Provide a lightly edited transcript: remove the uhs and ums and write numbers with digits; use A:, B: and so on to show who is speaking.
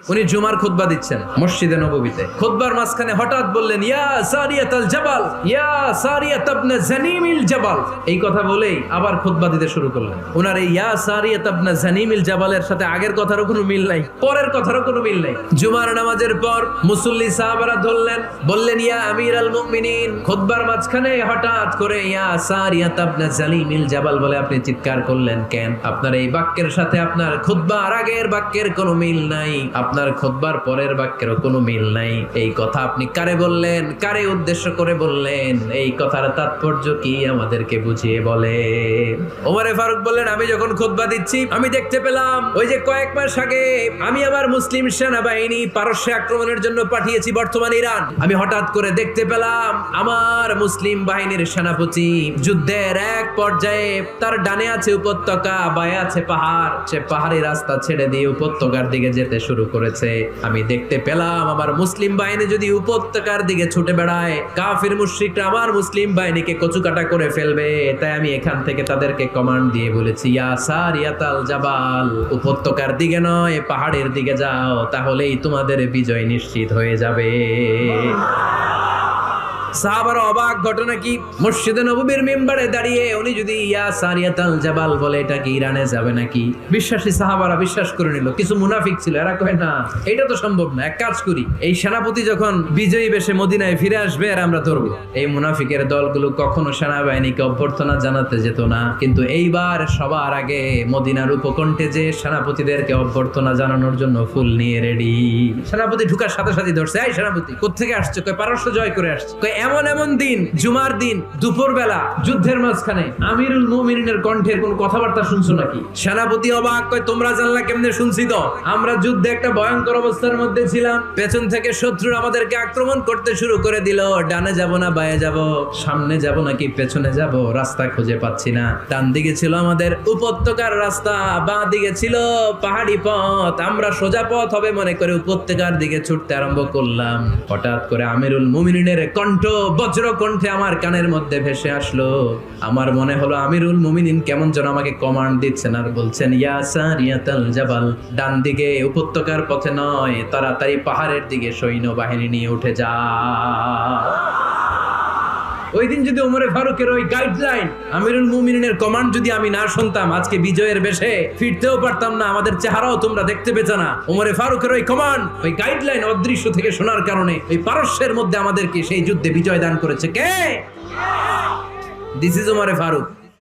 A: উনি জুমার খুতবা দিচ্ছেন মসজিদে নববীতে। খুতবার মাঝখানে হঠাৎ বললেন, ইয়া সারিয়াতাল জাবাল, ইয়া সারিয়াত ইবনে জানিমিল জাবাল। এই কথা বলেই আবার খুতবা দিতে শুরু করলেন। ওনার এই ইয়া সারিয়াত ইবনে জানিমিল জাবালের সাথে আগের কথারও কোনো মিল নাই, পরের কথারও কোনো মিল নাই। জুমার নামাজের পর মুসল্লি সাহাবারা ধরলেন, বললেন, ইয়া আমিরাল মুমিনিন, খুতবার মাঝখানে হঠাৎ করে ইয়া সারিয়াত ইবনে জানিমিল জাবাল বলে আপনি চিৎকার করলেন কেন? আপনার এই বাক্যের সাথে আপনার খুতবার আগের বাক্যের কোনো মিল নাই, আপনার খুতবার পরের বাক্যেরও কোনো মিল নাই। এই কথা আপনি কারে বললেন, কারে উদ্দেশ্য করে বললেন? এই কথার তাৎপর্য কি আমাদেরকে বুঝিয়ে বলে। ওমরে ফারুক বললেন, আমি যখন খুতবা দিচ্ছি আমি দেখতে পেলাম ওই যে কয়েক মাস আগে আমি আমার মুসলিম সেনাবাহিনী পারস্যে আক্রমণের জন্য পাঠিয়েছি বর্তমান ইরান। আমি হঠাৎ করে দেখতে পেলাম আমার মুসলিম বাহিনীর সেনাপতি যুদ্ধের এক পর্যায়ে তার ডানে আছে উপত্যকা, বায়ে আছে পাহাড়, সে পাহাড়ি রাস্তা ছেড়ে দিয়ে উপত্যকার দিকে যেতে শুরু করেছে। আমি দেখতে পেলাম আমার মুসলিম বাহিনী যদি উপত্যকার দিকে ছুটে বেড়ায়, কাফির মুশরিকরা আমার মুসলিম বাহিনীকে কচুকাটা করে ফেলবে। তাই আমি এখান থেকে তাদেরকে কমান্ড দিয়ে বলেছি, ইয়া সারিয়াতাল জাবাল, উপত্যকার দিকে নয় পাহাড়ের দিকে যাও, তাহলেই তোমাদের বিজয় নিশ্চিত হয়ে যাবে। সাহাবারা অবাক, ঘটনা কি? মসজিদে নববীর মিম্বারে দাঁড়িয়ে উনি যদি ইয়া সারিয়াতাল জাবাল বলে, এটা কি ইরানে যাবে নাকি? বিশ্বাসী সাহাবারা বিশ্বাস করে নিল। কিছু মুনাফিক ছিল, এরা কয় না, এটা তো সম্ভব না, এক কাজ করি, এই সেনাপতি যখন বিজয়ী বেশে মদিনায় ফিরে আসবে আর আমরা ধরবো। এই মুনাফিকের দলগুলো কখনো সেনাবাহিনীকে অভ্যর্থনা জানাতে যেত না, কিন্তু এইবার সবার আগে মদিনার উপকণ্ঠে যে সেনাপতিদেরকে অভ্যর্থনা জানানোর জন্য ফুল নিয়ে রেডি। সেনাপতি ঢুকার সাথে সাথে ধরছে, এই সেনাপতি কোত্থেকে আসছে? কয় পারস্য জয় করে আসছে। কয় এমন এমন দিন, জুমার দিন দুপুর বেলা যুদ্ধের মাঝখানে আমিরুল মুমিনিনের কণ্ঠের কোন কথাবার্তা শুনছো নাকি? সেনাপতি অবাক, কয় তোমরা জানলা কেমনে? শুনছি তো, আমরা যুদ্ধে একটা ভয়ঙ্কর অবস্থার মধ্যে ছিলাম, পেছন থেকে শত্রু আমাদেরকে আক্রমণ করতে শুরু করে দিল। ডানে যাব না বায়ে যাব, সামনে যাব নাকি পেছনে যাব, রাস্তা খুঁজে পাচ্ছি না। ডান দিকে ছিল আমাদের উপত্যকার রাস্তা, বাঁ দিকে ছিল পাহাড়ি পথ। আমরা সোজা পথ হবে মনে করে উপত্যকার দিকে ছুটতে আরম্ভ করলাম। হঠাৎ করে আমিরুল মুমিনিনের কণ্ঠ বজ্র কণ্ঠে আমার কানের মধ্যে ভেসে আসলো। আমার মনে হলো আমিরুল মুমিনিন কেমন যেন আমাকে কমান্ড দিচ্ছেন আর বলছেন, ইয়া সারিয়াতাল জাবাল, ডান দিকে উপত্যকার পথে নয়, তাড়াতাড়ি পাহাড়ের দিকে সৈন্য বাহিনী নিয়ে উঠে যা। ওই দিন যদি ওমরে ফারুকের ওই গাইডলাইন, আমিরুল মুমিনিনের কমান্ড যদি আমি না শুনতাম, আজকে বিজয়ের বেশে ফিরতেও পারতাম না, আমাদের চেহারাও তোমরা দেখতে পেতে না। ওমরে ফারুকের ওই কমান্ড, ওই গাইডলাইন অদৃশ্য থেকে শোনার কারণে ওই পারস্যের মধ্যে আমাদেরকে সেই যুদ্ধে বিজয় দান করেছে কে? দিস ইজ ওমরে ফারুক।